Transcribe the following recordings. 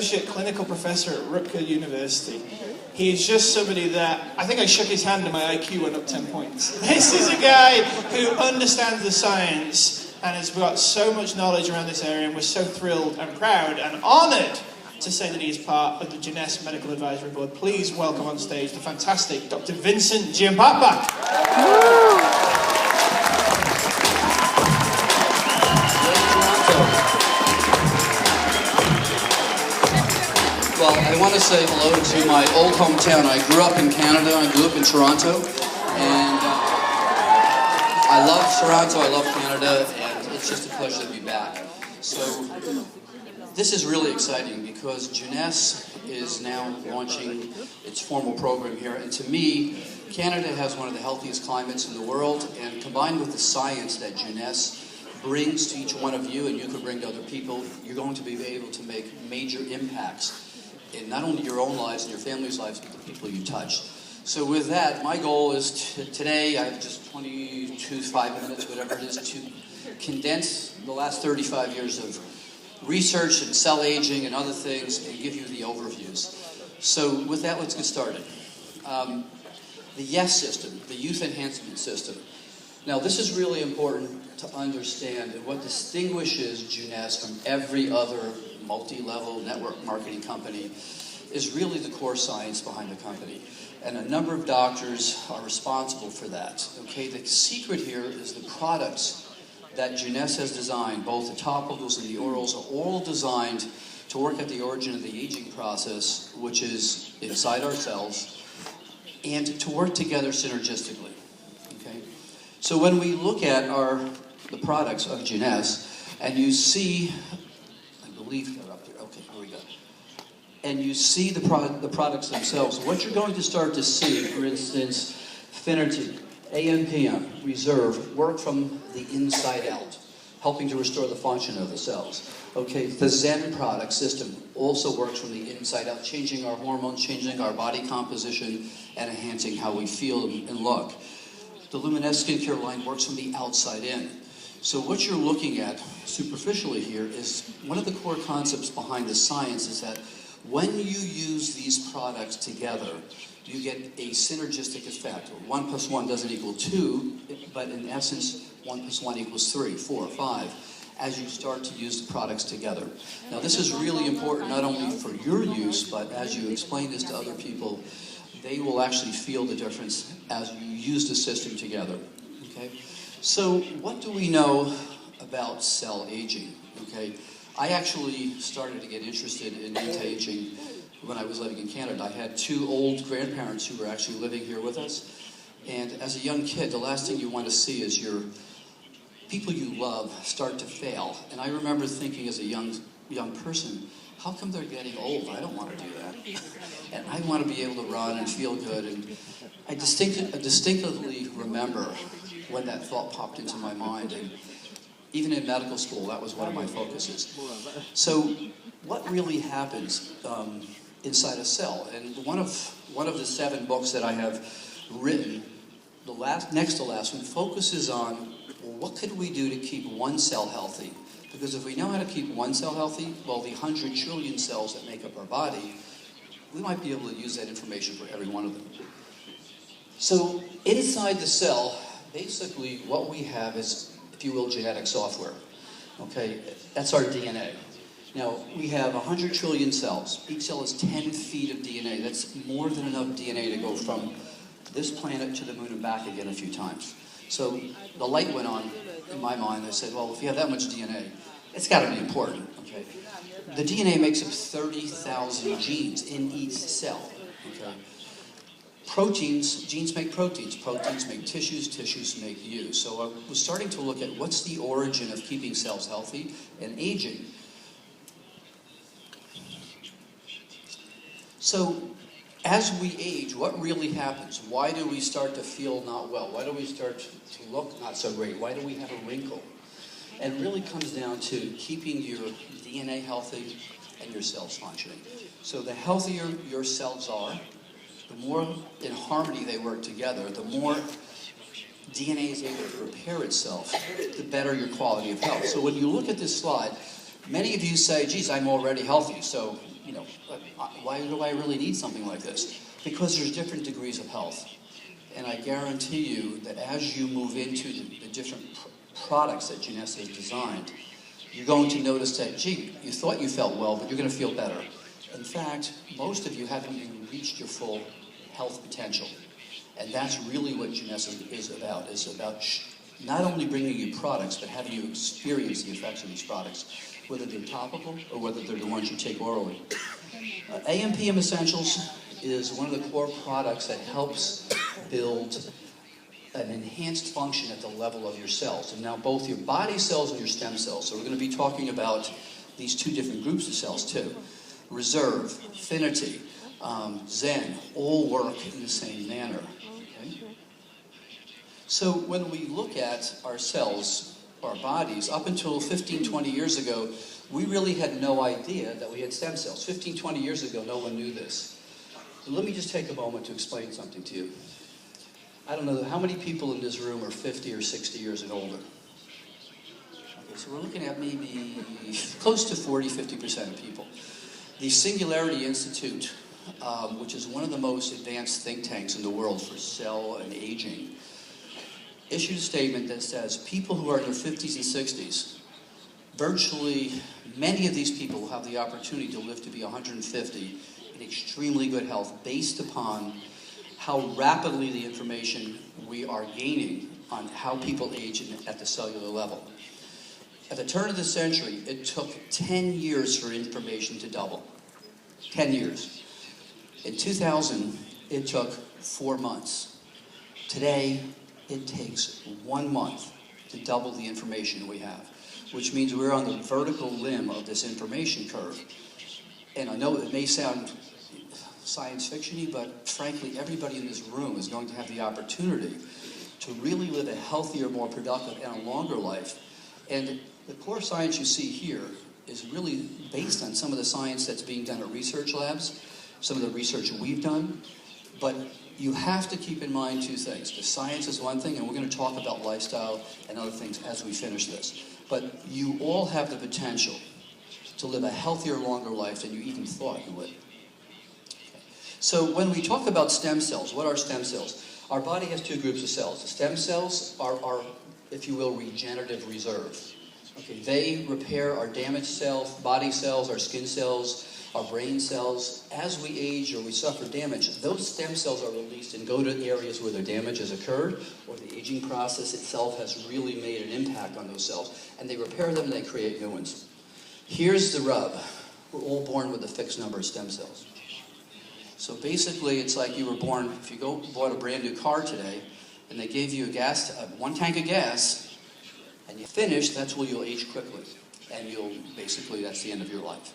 Associate Clinical Professor at Rutgers University. He's just somebody that, I think I shook his hand and my IQ went up 10 points. This is a guy who understands the science and has got so much knowledge around this area, and we're so thrilled and proud and honoured to say that he is part of the Jeunesse Medical Advisory Board. Please welcome on stage the fantastic Dr. Vincent Giampapa. Well, I want to say hello to my old hometown. I grew up in Canada. I grew up in Toronto. And I love Toronto. I love Canada. And it's just a pleasure to be back. So this is really exciting because Jeunesse is now launching its formal program here. And to me, Canada has one of the healthiest climates in the world. And combined with the science that Jeunesse brings to each one of you, and you can bring to other people, you're going to be able to make major impacts in not only your own lives and your family's lives, but the people you touch. So with that, my goal is today, I have just 5 minutes, whatever it is, to condense the last 35 years of research and cell aging and other things and give you the overviews. So with that, let's get started. The YES system, the Youth Enhancement System. Now this is really important to understand, and what distinguishes Jeunesse from every other multi-level network marketing company is really the core science behind the company. And a number of doctors are responsible for that. Okay, the secret here is the products that Jeunesse has designed, both the topicals and the orals, are all designed to work at the origin of the aging process, which is inside our cells, and to work together synergistically. Okay? So when we look at the products of Jeunesse, and you see, I believe they're up here. Okay, here we go. And you see the products themselves. What you're going to start to see, for instance, Finity, ANPM, Reserve, work from the inside out, helping to restore the function of the cells. Okay, the Zen product system also works from the inside out, changing our hormones, changing our body composition, and enhancing how we feel and look. The Luminous skincare line works from the outside in. So what you're looking at superficially here is one of the core concepts behind the science is that when you use these products together, you get a synergistic effect. 1 plus 1 doesn't equal 2, but in essence, 1 plus 1 equals 3, 4, 5, as you start to use the products together. Now this is really important not only for your use, but as you explain this to other people, they will actually feel the difference as you use the system together. Okay? So what do we know about cell aging? Okay, I actually started to get interested in anti-aging when I was living in Canada. I had 2 old grandparents who were actually living here with us. And as a young kid, the last thing you want to see is your people you love start to fail. And I remember thinking as a young person, how come they're getting old? I don't want to do that. And I want to be able to run and feel good. And I distinctly remember when that thought popped into my mind. And even in medical school, that was one of my focuses. So what really happens inside a cell? And one of the 7 books that I have written, next to last one, focuses on, well, what could we do to keep one cell healthy? Because if we know how to keep one cell healthy, well, the 100 trillion cells that make up our body, we might be able to use that information for every one of them. So inside the cell, basically what we have is, if you will, genetic software. Okay, that's our DNA. Now, we have 100 trillion cells. Each cell is 10 feet of DNA. That's more than enough DNA to go from this planet to the moon and back again a few times. So the light went on in my mind. I said, well, if you have that much DNA, it's got to be important. Okay, the DNA makes up 30,000 genes in each cell. Okay. Proteins, genes make proteins make tissues, tissues make you. So I was starting to look at what's the origin of keeping cells healthy and aging. So as we age, what really happens? Why do we start to feel not well? Why do we start to look not so great? Why do we have a wrinkle? And it really comes down to keeping your DNA healthy and your cells functioning. So the healthier your cells are, the more in harmony they work together, the more DNA is able to repair itself, the better your quality of health. So when you look at this slide, Many of you say, geez, I'm already healthy, so why do I really need something like this? Because there's different degrees of health. And I guarantee you that as you move into the different products that Ginessa has designed, you're going to notice that, gee, you thought you felt well, but you're going to feel better. In fact, most of you haven't even reached your full health potential. And that's really what Ginessa is about. It's about not only bringing you products, but having you experience the effects of these products, whether they're topical or whether they're the ones you take orally. AMPM Essentials is one of the core products that helps build an enhanced function at the level of your cells. And now both your body cells and your stem cells. So we're going to be talking about these two different groups of cells too. Reserve, affinity, Zen, all work in the same manner. Okay? So when we look at our cells, our bodies, up until 15, 20 years ago, we really had no idea that we had stem cells. 15, 20 years ago, no one knew this. But let me just take a moment to explain something to you. I don't know how many people in this room are 50 or 60 years and older. Okay, so we're looking at maybe close to 40, 50% of people. The Singularity Institute, which is one of the most advanced think tanks in the world for cell and aging, issued a statement that says people who are in their 50s and 60s, virtually many of these people will have the opportunity to live to be 150 in extremely good health based upon how rapidly the information we are gaining on how people age at the cellular level. At the turn of the century, it took 10 years for information to double. 10 years. In 2000, it took 4 months. Today, it takes 1 month to double the information we have, which means we're on the vertical limb of this information curve. And I know it may sound science fiction-y, but frankly, everybody in this room is going to have the opportunity to really live a healthier, more productive, and a longer life. And the core science you see here is really based on some of the science that's being done at research labs, some of the research we've done. But you have to keep in mind two things. The science is one thing, and we're going to talk about lifestyle and other things as we finish this. But you all have the potential to live a healthier, longer life than you even thought you would. So when we talk about stem cells, what are stem cells? Our body has two groups of cells. The stem cells are, if you will, regenerative reserve. Okay, they repair our damaged cells, body cells, our skin cells, our brain cells. As we age or we suffer damage, those stem cells are released and go to areas where the damage has occurred or the aging process itself has really made an impact on those cells. And they repair them and they create new ones. Here's the rub. We're all born with a fixed number of stem cells. So basically, it's like you were born, if you bought a brand new car today, and they gave you one tank of gas, and you finish, that's where you'll age quickly. And that's the end of your life.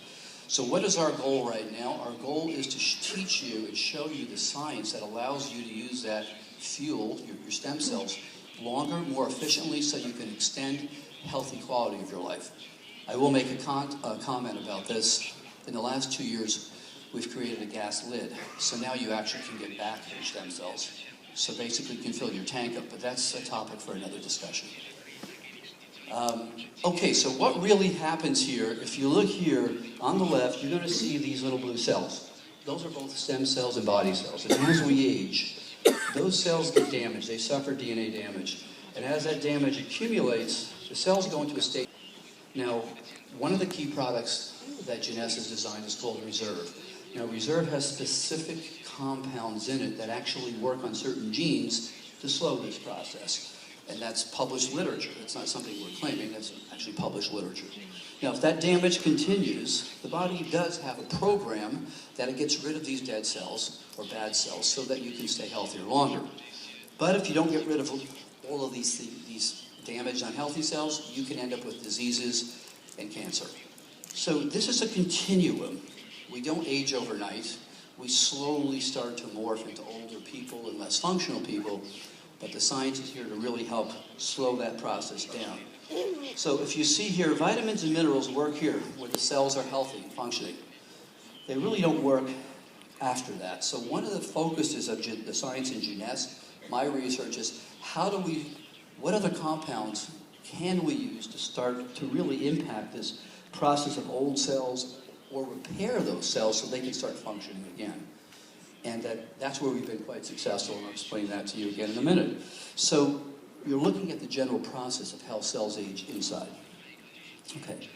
So what is our goal right now? Our goal is to teach you and show you the science that allows you to use that fuel, your stem cells, longer, more efficiently, so you can extend healthy quality of your life. I will make a comment about this. In the last 2 years, we've created a gas lid. So now you actually can get back your stem cells. So basically you can fill your tank up, but that's a topic for another discussion. Okay, so what really happens here, if you look here on the left, you're going to see these little blue cells. Those are both stem cells and body cells. And as we age, those cells get damaged. They suffer DNA damage. And as that damage accumulates, the cells go into a state. Now, one of the key products that Ginessa has designed is called Reserve. Now, Reserve has specific compounds in it that actually work on certain genes to slow this process. And that's published literature. It's not something we're claiming, that's actually published literature. Now, if that damage continues, the body does have a program that it gets rid of these dead cells or bad cells so that you can stay healthier longer. But if you don't get rid of all of these damaged, unhealthy cells, you can end up with diseases and cancer. So this is a continuum. We don't age overnight. We slowly start to morph into older people and less functional people, but the science is here to really help slow that process down. So if you see here, vitamins and minerals work here where the cells are healthy and functioning. They really don't work after that. So one of the focuses of the science in Ginessa, my research is what other compounds can we use to start to really impact this process of old cells or repair those cells so they can start functioning again. And that's where we've been quite successful, and I'll explain that to you again in a minute. So you're looking at the general process of how cells age inside. Okay.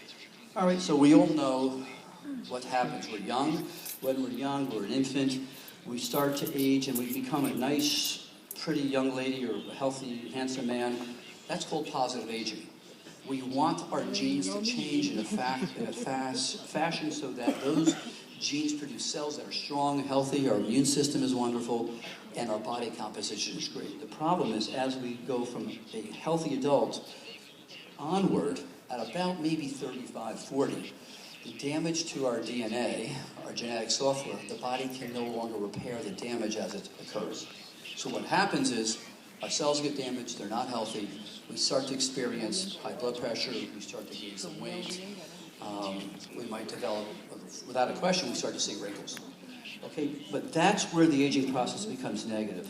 All right, so we all know what happens. We're young. When we're young, we're an infant. We start to age and we become a nice, pretty young lady or a healthy, handsome man. That's called positive aging. We want our genes to change in a fast fashion so that those genes produce cells that are strong, healthy, our immune system is wonderful, and our body composition is great. The problem is, as we go from a healthy adult onward, at about maybe 35, 40, the damage to our DNA, our genetic software, the body can no longer repair the damage as it occurs. So what happens is, our cells get damaged, they're not healthy, we start to experience high blood pressure, we start to gain some weight, we might develop, without a question, we start to see wrinkles. Okay, but that's where the aging process becomes negative.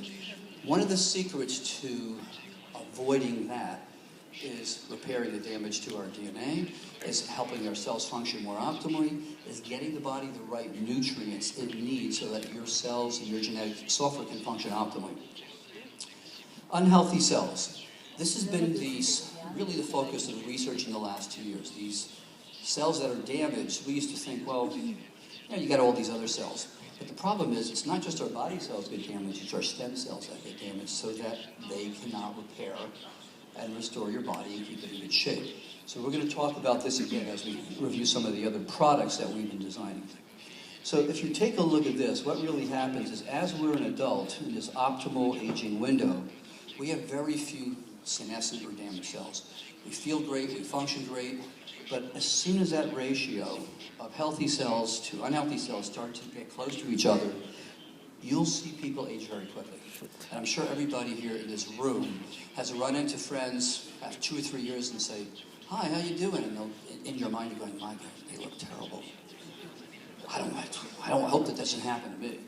One of the secrets to avoiding that is repairing the damage to our DNA, is helping our cells function more optimally, is getting the body the right nutrients it needs so that your cells and your genetic software can function optimally. Unhealthy cells. This has been really the focus of the research in the last 2 years. These cells that are damaged, we used to think, well, you got all these other cells. But the problem is, it's not just our body cells get damaged, it's our stem cells that get damaged so that they cannot repair and restore your body and keep it in good shape. So we're going to talk about this again as we review some of the other products that we've been designing. So if you take a look at this, what really happens is as we're an adult in this optimal aging window, we have very few senescent or damaged cells. We feel great, we function great, but as soon as that ratio of healthy cells to unhealthy cells start to get close to each other, you'll see people age very quickly. And I'm sure everybody here in this room has run into friends after 2 or 3 years and say, "Hi, how you doing?" And they'll, in your mind you're going, "My God, they look terrible. I don't hope that doesn't happen to me."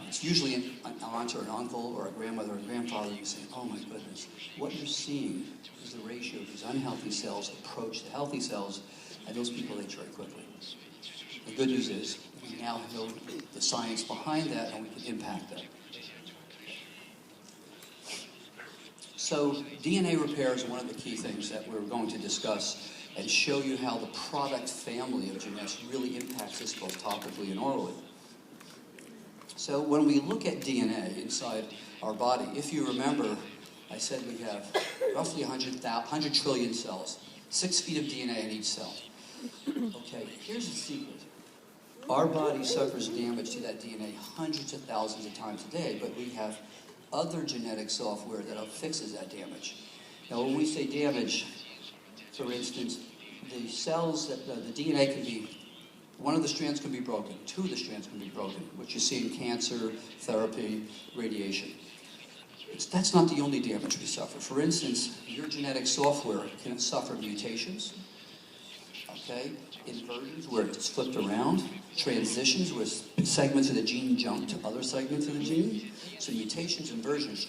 It's usually an aunt or an uncle or a grandmother or a grandfather. You say, "Oh my goodness." What you're seeing is the ratio of these unhealthy cells approach the healthy cells, and those people age very quickly. The good news is we now know the science behind that, and we can impact that. So DNA repair is one of the key things that we're going to discuss and show you how the product family of Genes really impacts this both topically and orally. So when we look at DNA inside our body, if you remember, I said we have roughly 100 trillion cells, 6 feet of DNA in each cell. Okay, here's the secret. Our body suffers damage to that DNA hundreds of thousands of times a day, but we have other genetic software that fixes that damage. Now, when we say damage, for instance, the cells, the DNA can be, one of the strands can be broken, 2 of the strands can be broken, which you see in cancer, therapy, radiation. That's not the only damage we suffer. For instance, your genetic software can suffer mutations, okay, inversions where it's flipped around, transitions where segments of the gene jump to other segments of the gene. So mutations, inversions,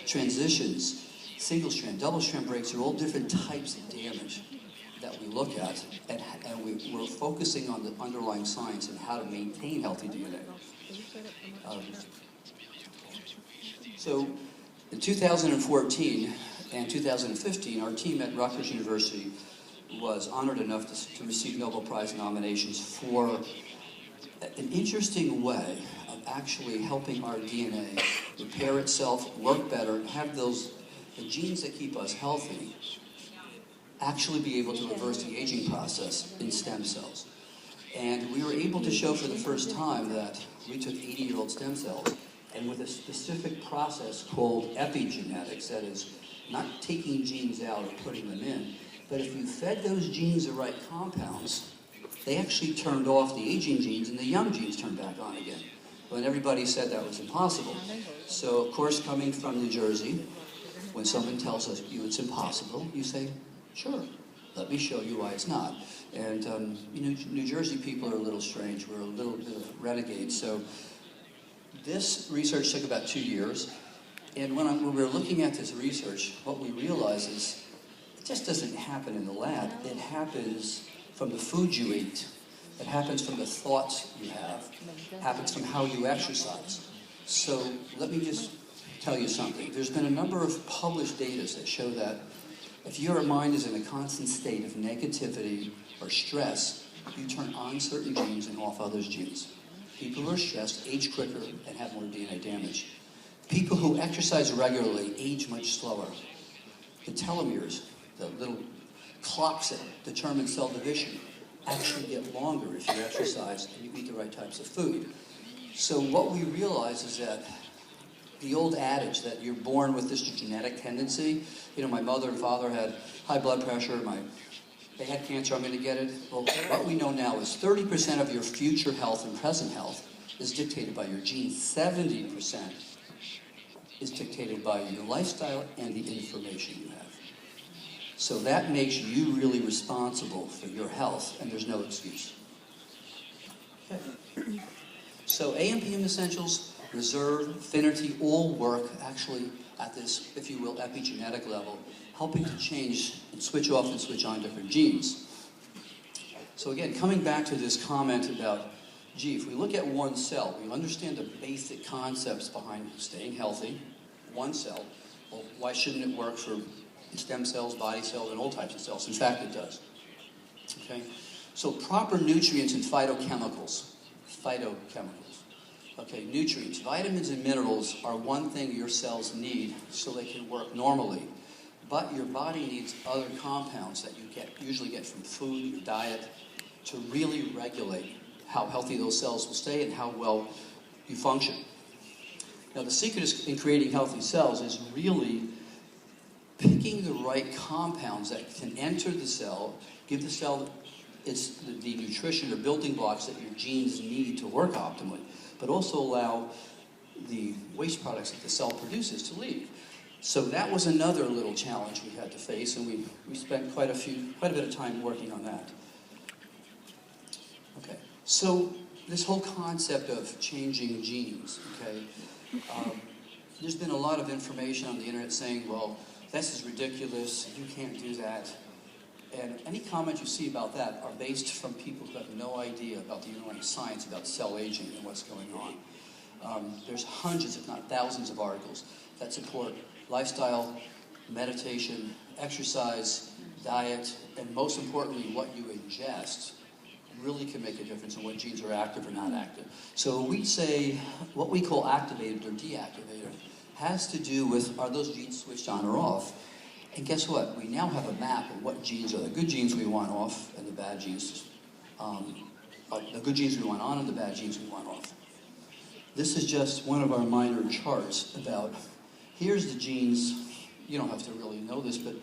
transitions, single strand, double strand breaks are all different types of damage that we look at, and we're focusing on the underlying science and how to maintain healthy DNA. So in 2014 and 2015, our team at Rutgers University was honored enough to receive Nobel Prize nominations for an interesting way of actually helping our DNA repair itself, work better, and have the genes that keep us healthy actually be able to reverse the aging process in stem cells. And we were able to show for the first time that we took 80-year-old stem cells, and with a specific process called epigenetics, that is, not taking genes out and putting them in, but if you fed those genes the right compounds, they actually turned off the aging genes and the young genes turned back on again. When everybody said that was impossible. So, of course, coming from New Jersey, when someone tells us it's impossible, you say, "Sure, let me show you why it's not." And New Jersey people are a little strange. We're a little bit of renegades. So this research took about 2 years. And when we were looking at this research, what we realized is it just doesn't happen in the lab. It happens from the food you eat It happens from the thoughts you have. It happens from how you exercise. So let me just tell you something. There's been a number of published data that show that if your mind is in a constant state of negativity or stress, you turn on certain genes and off others genes. People who are stressed age quicker and have more DNA damage. People who exercise regularly age much slower. The telomeres, the little clocks that determine cell division, actually get longer if you exercise and you eat the right types of food. So what we realize is that the old adage that you're born with this genetic tendency, my mother and father had high blood pressure, they had cancer, I'm going to get it. Well, what we know now is 30% of your future health and present health is dictated by your genes. 70% is dictated by your lifestyle and the information you have. So that makes you really responsible for your health, and there's no excuse. Okay. So A and PM essentials, reserve, affinity, all work actually at this, if you will, epigenetic level, helping to change and switch off and switch on different genes. So again, coming back to this comment about, gee, if we look at one cell, we understand the basic concepts behind staying healthy, one cell. Well, why shouldn't it work for stem cells, body cells, and all types of cells? In fact, it does. Okay? So proper nutrients and phytochemicals. Okay, nutrients. Vitamins and minerals are one thing your cells need so they can work normally. But your body needs other compounds that you usually get from food, your diet, to really regulate how healthy those cells will stay and how well you function. Now, the secret in creating healthy cells is really picking the right compounds that can enter the cell, give the cell the nutrition or building blocks that your genes need to work optimally, but also allow the waste products that the cell produces to leave. So that was another little challenge we had to face, and we spent quite a bit of time working on that. Okay, so this whole concept of changing genes, okay, there's been a lot of information on the internet saying, well, this is ridiculous, you can't do that. And any comments you see about that are based from people who have no idea about the underlying science about cell aging and what's going on. There's hundreds, if not thousands, of articles that support lifestyle, meditation, exercise, diet, and most importantly, what you ingest really can make a difference in what genes are active or not active. So we say what we call activated or deactivated has to do with, are those genes switched on or off? And guess what? We now have a map of what genes are the good genes we want off and the bad genes, the good genes we want on and the bad genes we want off. This is just one of our minor charts about, here's the genes, you don't have to really know this, but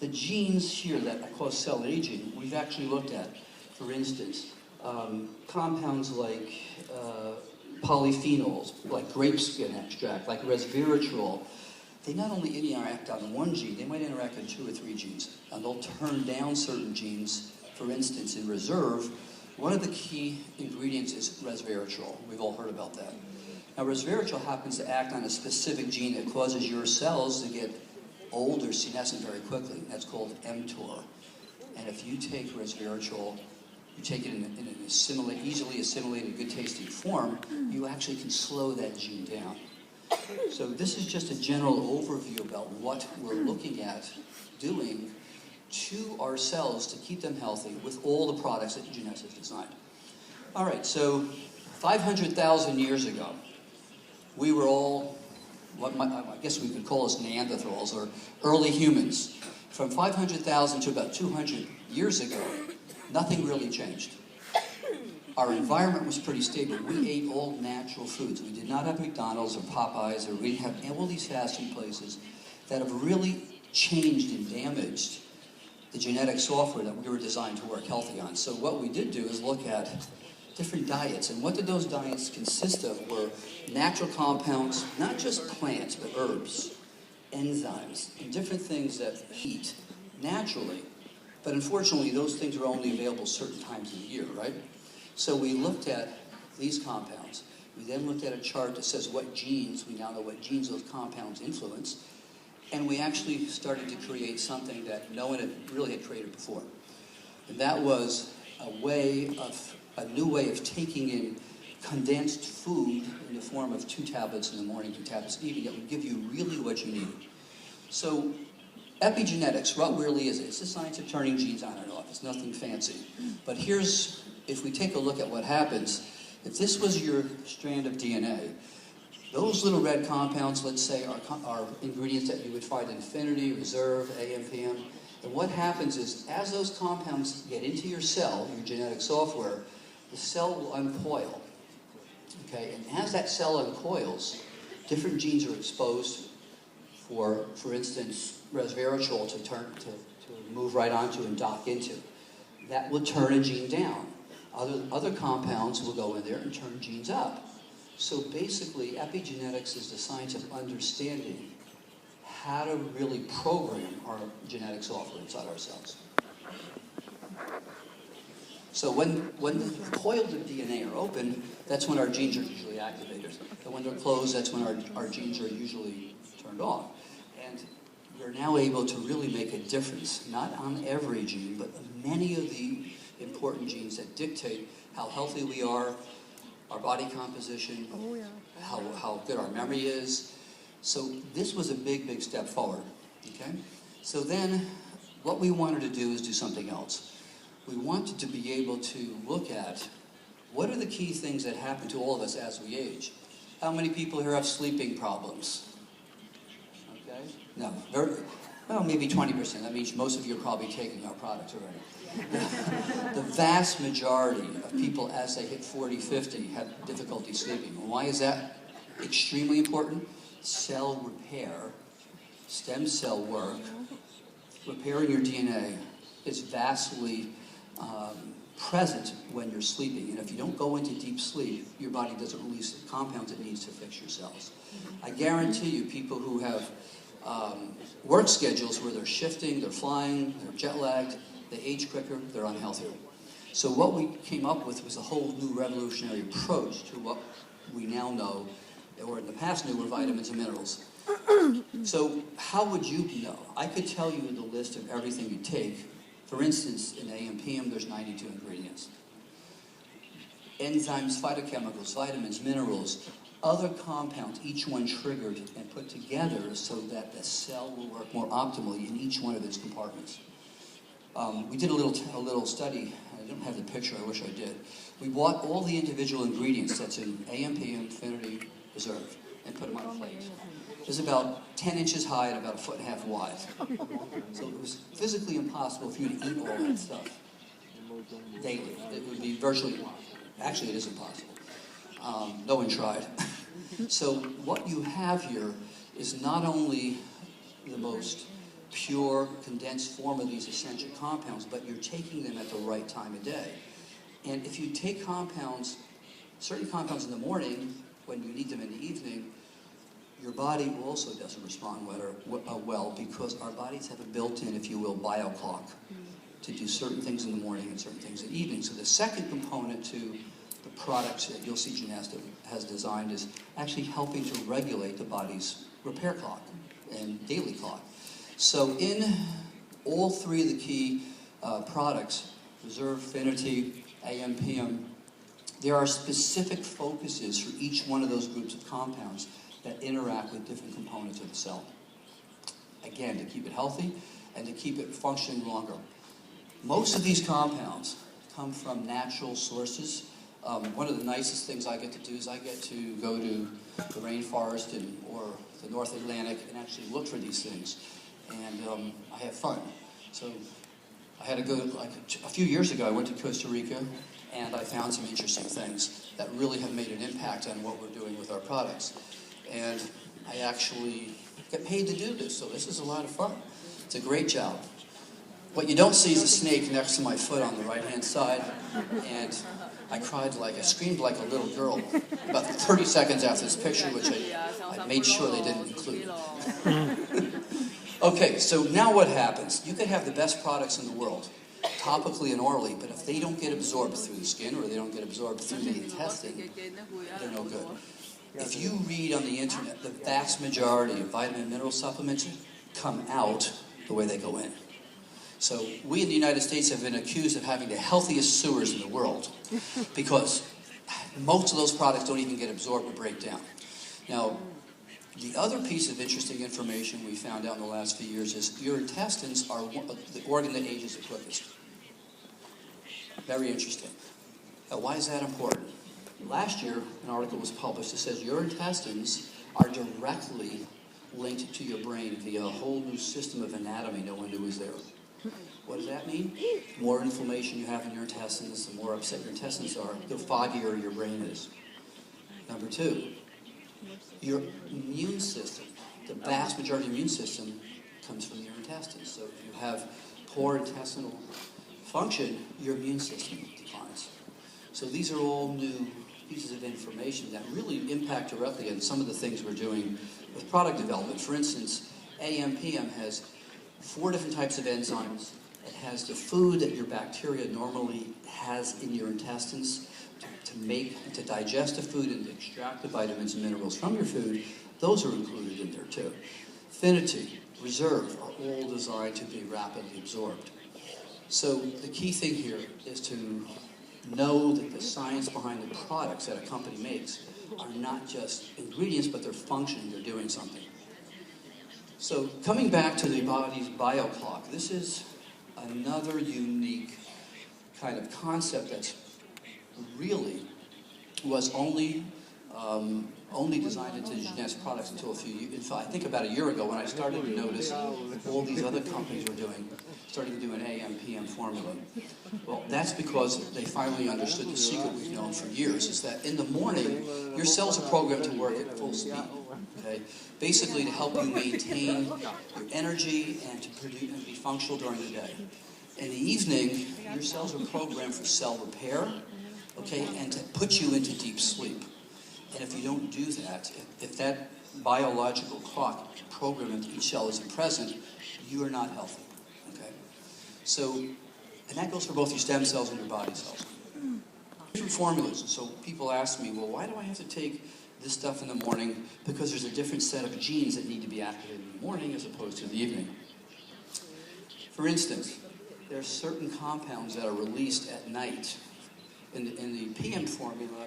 the genes here that cause cell aging, we've actually looked at. For instance, compounds like polyphenols, like grape skin extract, like resveratrol, they not only interact on one gene, they might interact on 2 or 3 genes. And they'll turn down certain genes. For instance, in reserve, one of the key ingredients is resveratrol. We've all heard about that. Now, resveratrol happens to act on a specific gene that causes your cells to get old or senescent very quickly. That's called mTOR. And if you take resveratrol, you take it in an easily assimilated, good-tasting form, you actually can slow that gene down. So this is just a general overview about what we're looking at doing to our cells to keep them healthy with all the products that genetics has designed. All right, so 500,000 years ago, we were all, I guess we could call us Neanderthals or early humans. From 500,000 to about 200 years ago, nothing really changed. Our environment was pretty stable. We ate all natural foods. We did not have McDonald's or Popeyes, or we didn't have all these fast food places that have really changed and damaged the genetic software that we were designed to work healthy on. So what we did do is look at different diets. And what did those diets consist of were natural compounds, not just plants, but herbs, enzymes, and different things that heat naturally. But unfortunately, those things are only available certain times of the year, right? So we looked at these compounds. We then looked at a chart that says what genes, we now know what genes those compounds influence, and we actually started to create something that no one had really created before. And that was a way of a new way of taking in condensed food in the form of 2 tablets in the morning, 2 tablets in the evening that would give you really what you need. So epigenetics, what really is it? It's the science of turning genes on and off. It's nothing fancy. But here's, if we take a look at what happens, if this was your strand of DNA, those little red compounds, let's say, are ingredients that you would find in affinity, reserve, AMPM. And what happens is, as those compounds get into your cell, your genetic software, the cell will uncoil. Okay? And as that cell uncoils, different genes are exposed for instance, resveratrol to move right onto and dock into. That will turn a gene down. Other compounds will go in there and turn genes up. So basically, epigenetics is the science of understanding how to really program our genetic software inside our cells. So when the coils of DNA are open, that's when our genes are usually activated. And when they're closed, that's when our genes are usually turned off. And we're now able to really make a difference, not on every gene, but many of the important genes that dictate how healthy we are, our body composition, how good our memory is. So this was a big, big step forward. Okay? So then what we wanted to do is do something else. We wanted to be able to look at what are the key things that happen to all of us as we age. How many people here have sleeping problems? Okay? No, well, maybe 20%. That means most of you are probably taking our products already. The vast majority of people as they hit 40, 50 have difficulty sleeping. Why is that extremely important? Cell repair, stem cell work, repairing your DNA is vastly present when you're sleeping. And if you don't go into deep sleep, your body doesn't release the compounds it needs to fix your cells. I guarantee you, people who have work schedules where they're shifting, they're flying, they're jet lagged, they age quicker, they're unhealthier. So what we came up with was a whole new revolutionary approach to what we now know, or in the past knew, were vitamins and minerals. So how would you know? I could tell you the list of everything you take. For instance, in AMPM, there's 92 ingredients. Enzymes, phytochemicals, vitamins, minerals, other compounds, each one triggered and put together so that the cell will work more optimally in each one of its compartments. We did a little study. I don't have the picture, I wish I did. We bought all the individual ingredients that's in AMPM, affinity, reserve, and put them on a plate. It was about 10 inches high and about 1.5 feet wide. So it was physically impossible for you to eat all that stuff daily. It would be virtually, actually it is impossible. No one tried. So what you have here is not only the most pure, condensed form of these essential compounds, but you're taking them at the right time of day. And if you take compounds, certain compounds in the morning, when you need them in the evening, your body also doesn't respond well because our bodies have a built-in, if you will, bioclock to do certain things in the morning and certain things in the evening. So the second component to the products that you'll see Giampapa has designed is actually helping to regulate the body's repair clock and daily clock. So in all three of the key products, Reserve, Affinity, AMPM, there are specific focuses for each one of those groups of compounds that interact with different components of the cell. Again, to keep it healthy and to keep it functioning longer. Most of these compounds come from natural sources. One of the nicest things I get to do is I get to go to the rainforest or the North Atlantic and actually look for these things. And I have fun. So I had to go, like a few years ago, I went to Costa Rica and I found some interesting things that really have made an impact on what we're doing with our products. And I actually get paid to do this, so this is a lot of fun. It's a great job. What you don't see is a snake next to my foot on the right-hand side, and I screamed like a little girl about 30 seconds after this picture, which I made sure they didn't include. Okay, so now what happens? You could have the best products in the world, topically and orally, but if they don't get absorbed through the skin or they don't get absorbed through the intestine, they're no good. If you read on the internet, the vast majority of vitamin and mineral supplements come out the way they go in. So we in the United States have been accused of having the healthiest sewers in the world because most of those products don't even get absorbed or break down. Now, the other piece of interesting information we found out in the last few years is your intestines are the organ that ages the quickest. Very interesting. Now, why is that important? Last year, an article was published that says your intestines are directly linked to your brain via a whole new system of anatomy no one knew was there. What does that mean? The more inflammation you have in your intestines, the more upset your intestines are, the foggier your brain is. Number two, your immune system, the vast majority of the immune system comes from your intestines. So if you have poor intestinal function, your immune system declines. So these are all new pieces of information that really impact directly on some of the things we're doing with product development. For instance, AMPM has 4 different types of enzymes. It has the food that your bacteria normally has in your intestines to digest the food and extract the vitamins and minerals from your food. Those are included in there too. Affinity, reserve are all designed to be rapidly absorbed. So the key thing here is to know that the science behind the products that a company makes are not just ingredients, but they're functioning, they're doing something. So coming back to the body's bioclock, this is another unique kind of concept that's really was only designed into genetics products until I think about a year ago when I started to notice all these other companies were starting to do an AM/PM formula. Well, that's because they finally understood the secret we've known for years, is that in the morning, your cells are programmed to work at full speed. Okay? Basically to help you maintain your energy and to produce and be functional during the day. In the evening, your cells are programmed for cell repair, okay, and to put you into deep sleep. And if you don't do that, if that biological clock program into each cell isn't present, you are not healthy. Okay? So, and that goes for both your stem cells and your body cells. Different formulas. And so people ask me, well, why do I have to take this stuff in the morning? Because there's a different set of genes that need to be activated in the morning as opposed to the evening. For instance, there are certain compounds that are released at night in the PM formula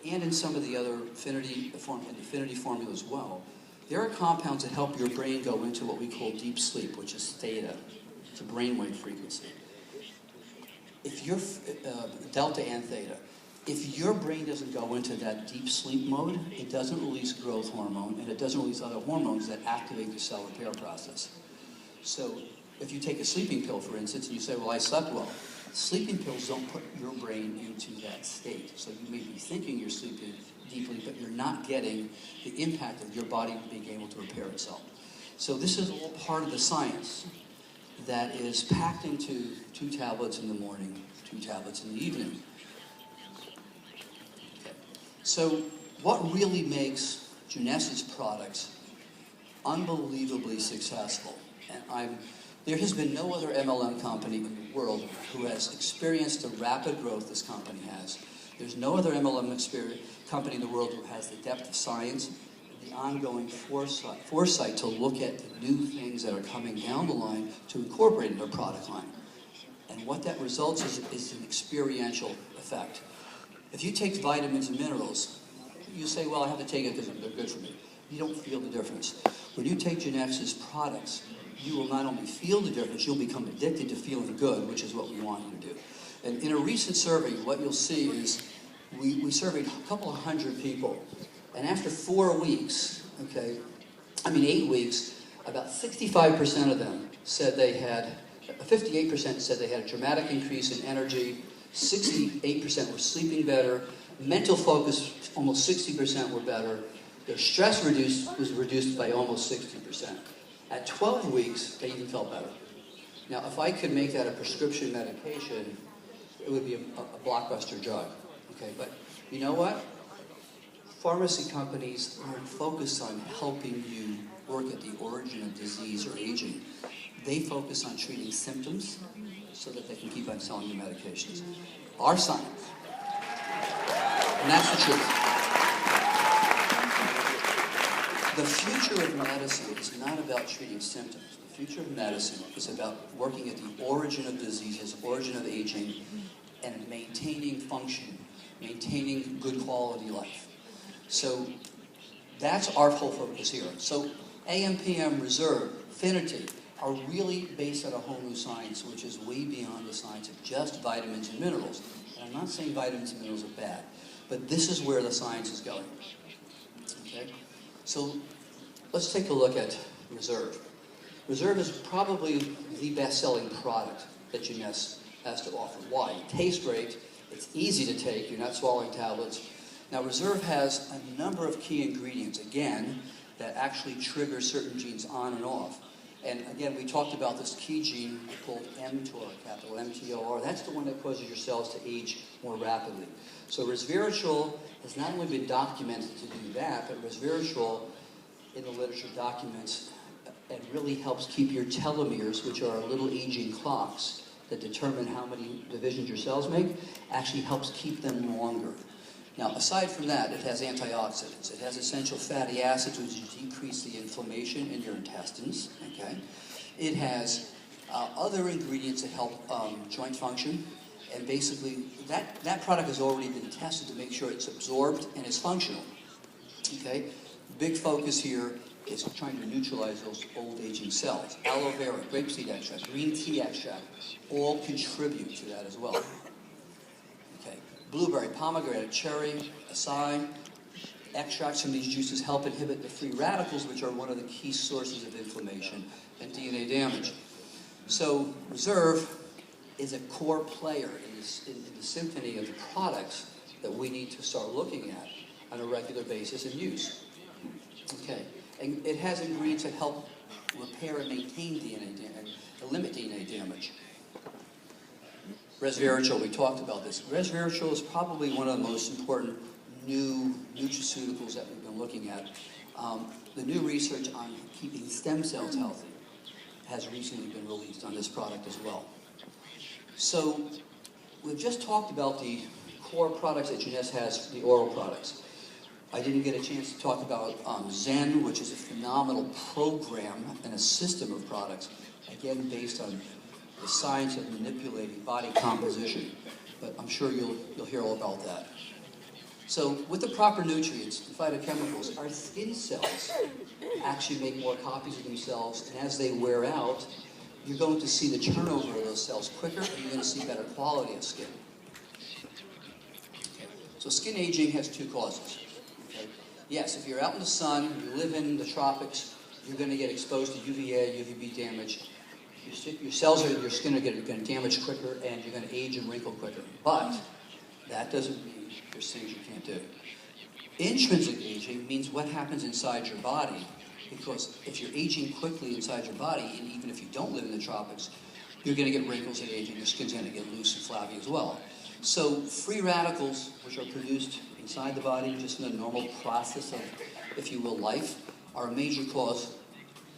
and in some of the other affinity formula as well. There are compounds that help your brain go into what we call deep sleep, which is theta. It's a brainwave frequency. If you're delta and theta, if your brain doesn't go into that deep sleep mode, it doesn't release growth hormone and it doesn't release other hormones that activate the cell repair process. So if you take a sleeping pill, for instance, and you say, well, I slept well, sleeping pills don't put your brain into that state. So you may be thinking you're sleeping deeply, but you're not getting the impact of your body being able to repair itself. So this is all part of the science that is packed into 2 tablets in the morning, 2 tablets in the evening. Okay. So what really makes Genesis products unbelievably successful? And there has been no other MLM company in the world who has experienced the rapid growth this company has. There's no other MLM company in the world who has the depth of science, the ongoing foresight to look at the new things that are coming down the line to incorporate in their product line. And what that results is an experiential effect. If you take vitamins and minerals, you say, well, I have to take it because they're good for me. You don't feel the difference. When you take Genesis products, you will not only feel the difference, you'll become addicted to feeling good, which is what we want you to do. And in a recent survey, what you'll see is we surveyed a couple of hundred people. And after 4 weeks, 8 weeks, about 65% of them said they had, 58% said they had a dramatic increase in energy, 68% were sleeping better, mental focus, almost 60% were better, their stress was reduced by almost 60%. At 12 weeks, they even felt better. Now, if I could make that a prescription medication, it would be a blockbuster drug. Okay, but you know what? Pharmacy companies aren't focused on helping you work at the origin of disease or aging. They focus on treating symptoms so that they can keep on selling you medications. Our science, and that's the truth. The future of medicine is not about treating symptoms. The future of medicine is about working at the origin of diseases, origin of aging, and maintaining function, maintaining good quality life. So that's our whole focus here. So AM, PM, reserve, affinity are really based on a whole new science, which is way beyond the science of just vitamins and minerals. And I'm not saying vitamins and minerals are bad, but this is where the science is going. Okay? So let's take a look at reserve. Reserve is probably the best-selling product that Jeunesse has to offer. Why? It tastes great. It's easy to take. You're not swallowing tablets. Now, reserve has a number of key ingredients, again, that actually trigger certain genes on and off. And again, we talked about this key gene called mTOR, capital MTOR. That's the one that causes your cells to age more rapidly. So resveratrol has not only been documented to do that, but resveratrol in the literature documents and really helps keep your telomeres, which are little aging clocks that determine how many divisions your cells make, actually helps keep them longer. Now, aside from that, it has antioxidants. It has essential fatty acids, which decrease the inflammation in your intestines. Okay? It has other ingredients that help joint function. And basically, that product has already been tested to make sure it's absorbed and is functional. Okay? Big focus here is trying to neutralize those old aging cells. Aloe vera, grapeseed extract, green tea extract, all contribute to that as well. Okay, blueberry, pomegranate, cherry, acai, extracts from these juices help inhibit the free radicals, which are one of the key sources of inflammation and DNA damage. So reserve is a core player in the symphony of the products that we need to start looking at on a regular basis and use. Okay. And it has ingredients that help repair and maintain DNA damage, and limit DNA damage. Resveratrol, we talked about this. Resveratrol is probably one of the most important new nutraceuticals that we've been looking at. The new research on keeping stem cells healthy has recently been released on this product as well. So we've just talked about the core products that Jeunesse has, the oral products. I didn't get a chance to talk about Zen, which is a phenomenal program and a system of products, again based on the science of manipulating body composition. But I'm sure you'll hear all about that. So with the proper nutrients, the phytochemicals, our skin cells actually make more copies of themselves, and as they wear out, you're going to see the turnover of those cells quicker, and you're going to see better quality of skin. Okay. So skin aging has two causes. Yes, if you're out in the sun, you live in the tropics, you're going to get exposed to UVA, UVB damage. Your cells or your skin are going to damage quicker, and you're going to age and wrinkle quicker. But that doesn't mean there's things you can't do. Intrinsic aging means what happens inside your body, because if you're aging quickly inside your body, and even if you don't live in the tropics, you're going to get wrinkles at aging. Your skin's going to get loose and flabby as well. So free radicals, which are produced inside the body, just in the normal process of, if you will, life, are a major cause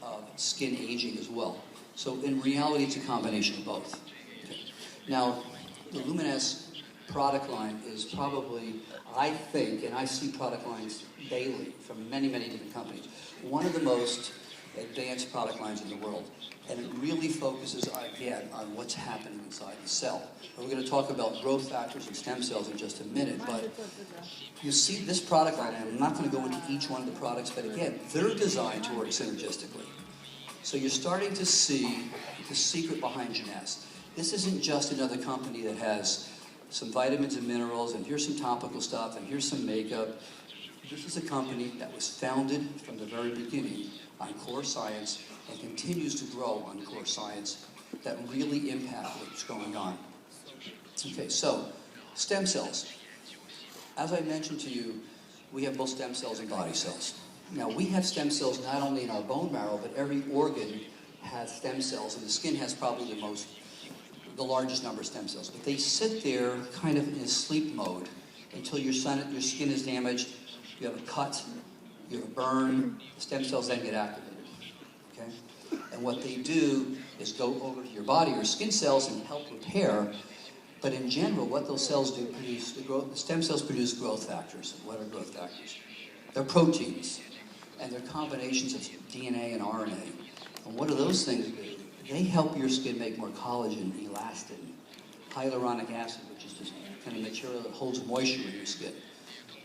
of skin aging as well. So in reality, it's a combination of both. Okay. Now, the Luminous product line is probably, I think, and I see product lines daily from many, many different companies, one of the most advanced product lines in the world. And it really focuses, again, on what's happening inside the cell. And we're going to talk about growth factors and stem cells in just a minute, but you see this product line, and I'm not going to go into each one of the products, but again, they're designed to work synergistically. So you're starting to see the secret behind Jeunesse. This isn't just another company that has some vitamins and minerals, and here's some topical stuff, and here's some makeup. This is a company that was founded from the very beginning on core science and continues to grow on core science that really impact what's going on. Okay, so stem cells. As I mentioned to you, we have both stem cells and body cells. Now, we have stem cells not only in our bone marrow, but every organ has stem cells, and the skin has probably the largest number of stem cells. But they sit there kind of in a sleep mode until your skin is damaged, you have a cut, you have a burn, the stem cells then get activated. Okay? And what they do is go over to your body or skin cells and help repair. But in general, what those cells do the stem cells produce growth factors. What are growth factors? They're proteins. and they're combinations of DNA and RNA. And what do those things do? They help your skin make more collagen, elastin, hyaluronic acid, which is just kind of material that holds moisture in your skin.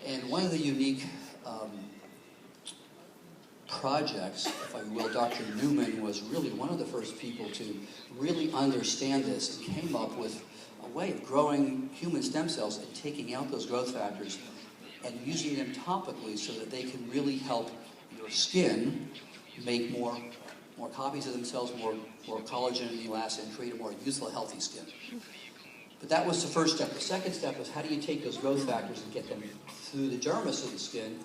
And one of the unique projects, if I will, Dr. Newman was really one of the first people to really understand this and came up with a way of growing human stem cells and taking out those growth factors and using them topically so that they can really help your skin make more copies of themselves, more collagen and elastin, and create a more youthful, healthy skin. But that was the first step. The second step was how do you take those growth factors and get them through the dermis of the skin?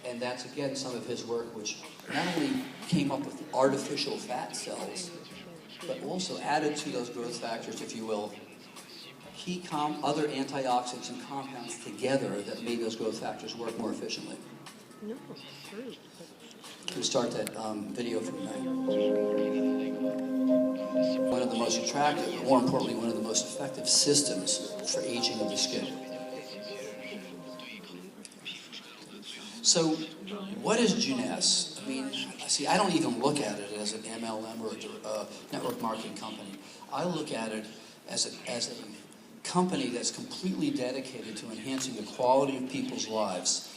And that's, again, some of his work, which not only came up with artificial fat cells, but also added to those growth factors, if you will, other antioxidants and compounds together that made those growth factors work more efficiently. No, true. We'll start that video from tonight. One of the most attractive, but more importantly, one of the most effective systems for aging of the skin. So, what is Jeunesse? I mean, see, I don't even look at it as an MLM or a network marketing company. I look at it as a company that's completely dedicated to enhancing the quality of people's lives,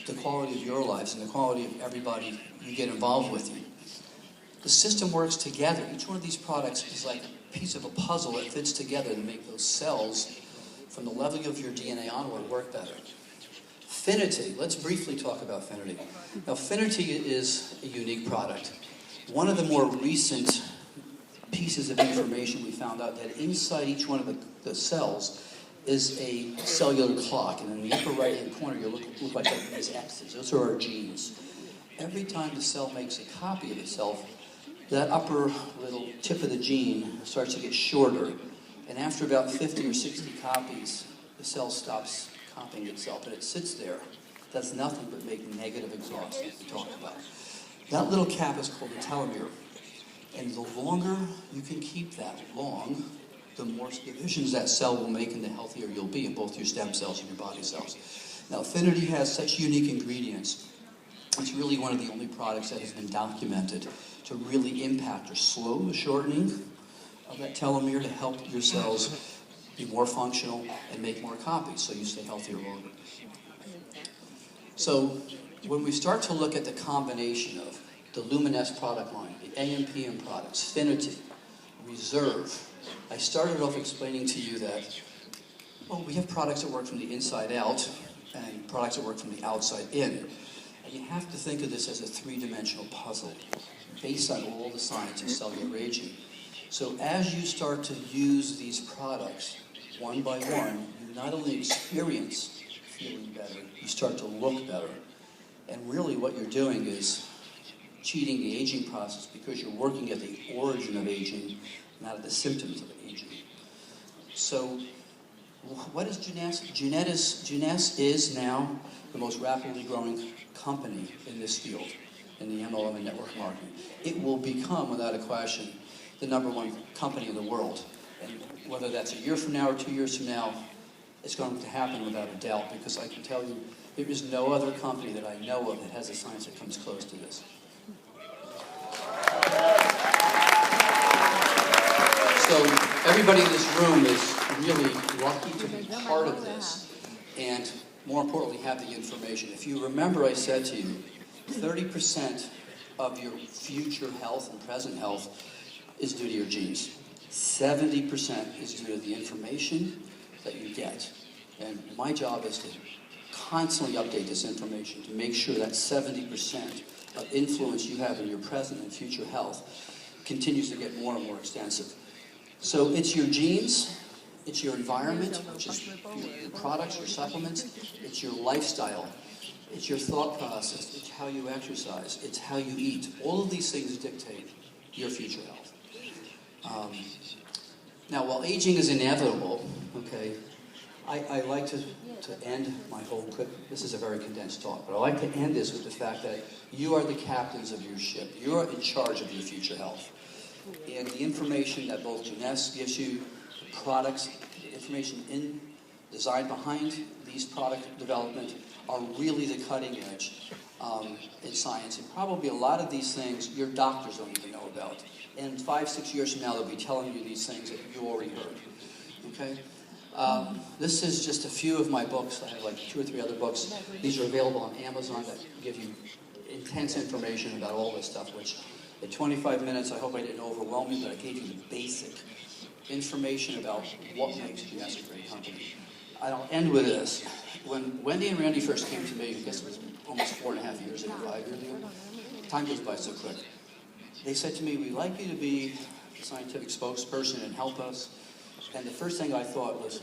the quality of your lives, and the quality of everybody you get involved with you. The system works together. Each one of these products is like a piece of a puzzle that fits together to make those cells, from the level of your DNA onward, work better. Finity. Let's briefly talk about Finity. Now, Finity is a unique product. One of the more recent pieces of information we found out that inside each one of the cells is a cellular clock, and in the upper right-hand corner, you look like these X's. Those are our genes. Every time the cell makes a copy of itself, that upper little tip of the gene starts to get shorter, and after about 50 or 60 copies, the cell stops copying itself, and it sits there. Does nothing but make negative exhaust, like we talked about. That little cap is called a telomere, and the longer you can keep that long, the more divisions that cell will make and the healthier you'll be in both your stem cells and your body cells. Now, Finity has such unique ingredients. It's really one of the only products that has been documented to really impact or slow the shortening of that telomere to help your cells be more functional and make more copies so you stay healthier longer. So when we start to look at the combination of the Luminous product line, the AMPM products, Finity, Reserve, I started off explaining to you that, well, we have products that work from the inside out and products that work from the outside in. And you have to think of this as a three-dimensional puzzle based on all the science of cellular aging. So as you start to use these products one by one, you not only experience feeling better, you start to look better. And really what you're doing is cheating the aging process because you're working at the origin of aging, not at the symptoms of aging. So what is Jeunesse? Jeunesse is now the most rapidly growing company in this field, in the MLM and network marketing. It will become, without a question, the #1 company in the world. And whether that's a year from now or 2 years from now, it's going to happen without a doubt, because I can tell you there is no other company that I know of that has a science that comes close to this. So everybody in this room is really lucky to be part of this, and more importantly, have the information. If you remember, I said to you, 30% of your future health and present health is due to your genes. 70% is due to the information that you get. And my job is to constantly update this information to make sure that 70% of influence you have in your present and future health continues to get more and more extensive. So it's your genes, it's your environment, which is your products, your supplements, it's your lifestyle, it's your thought process, it's how you exercise, it's how you eat. All of these things dictate your future health. Now, while aging is inevitable, okay, I like to end my whole, this is a very condensed talk, but I like to end this with the fact that you are the captains of your ship. You are in charge of your future health. And the information that both Jeunesse gives you, the products, the information in design behind these product development are really the cutting edge in science. And probably a lot of these things your doctors don't even know about. And 5, 6 years from now, they'll be telling you these things that you already heard. Okay? This is just a few of my books. I have like 2 or 3 other books. These are available on Amazon that give you intense information about all this stuff, which in 25 minutes, I hope I didn't overwhelm you, but I gave you the basic information about what makes GS a great company. I'll end with this. When Wendy and Randy first came to me, I guess it was almost 4.5 years ago, 5 years ago, time goes by so quick. They said to me, we'd like you to be the scientific spokesperson and help us. And the first thing I thought was,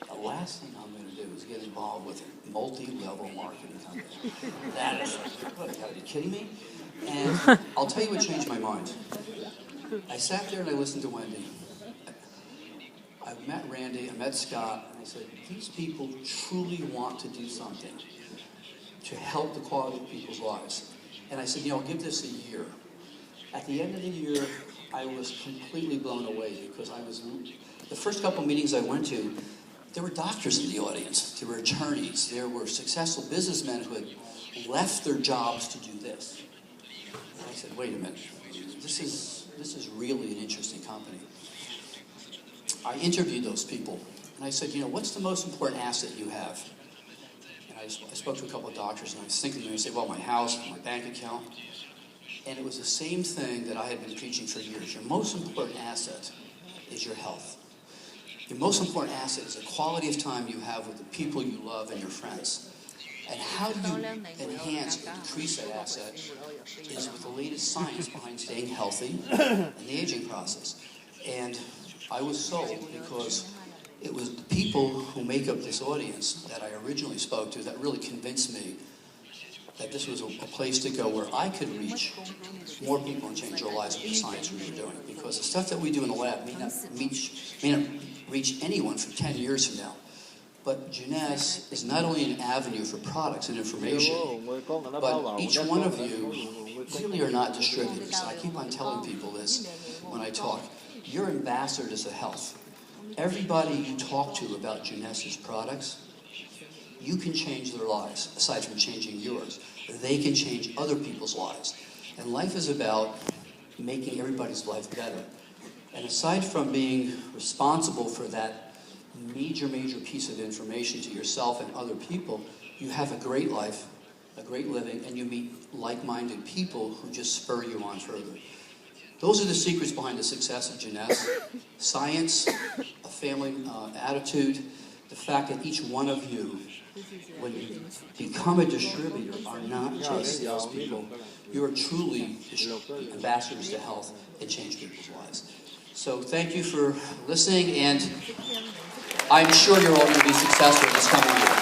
the last thing I'm going to do is get involved with a multi-level marketing company. That is, what, you gotta be kidding me? And I'll tell you what changed my mind. I sat there and I listened to Wendy. I met Randy, I met Scott, and I said, these people truly want to do something to help the quality of people's lives. And I said, I'll give this a year. At the end of the year, I was completely blown away because the first couple meetings I went to, there were doctors in the audience, there were attorneys, there were successful businessmen who had left their jobs to do this. And I said, wait a minute, this is really an interesting company. I interviewed those people, and I said, what's the most important asset you have? And I spoke to a couple of doctors, and I was thinking, they say, well, my house, my bank account. And it was the same thing that I had been preaching for years. Your most important asset is your health. Your most important asset is the quality of time you have with the people you love and your friends. And how do you enhance and increase that asset is with the latest science behind staying healthy and the aging process. And I was sold because it was the people who make up this audience that I originally spoke to that really convinced me that this was a place to go where I could reach more people and change their lives with the science we were doing. Because the stuff that we do in the lab may not reach anyone for 10 years from now. But Jeunesse is not only an avenue for products and information, but each one of you really are not distributors. I keep on telling people this when I talk. You're ambassadors of health. Everybody you talk to about Jeunesse's products, you can change their lives, aside from changing yours. They can change other people's lives. And life is about making everybody's life better. And aside from being responsible for that major piece of information to yourself and other people, you have a great life, a great living, and you meet like-minded people who just spur you on further. Those are the secrets behind the success of Jeunesse. Science, a family attitude, the fact that each one of you, when you become a distributor, are not just salespeople. You are truly ambassadors to health and change people's lives. So thank you for listening, and I'm sure you're all going to be successful this coming year.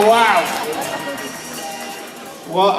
Wow. What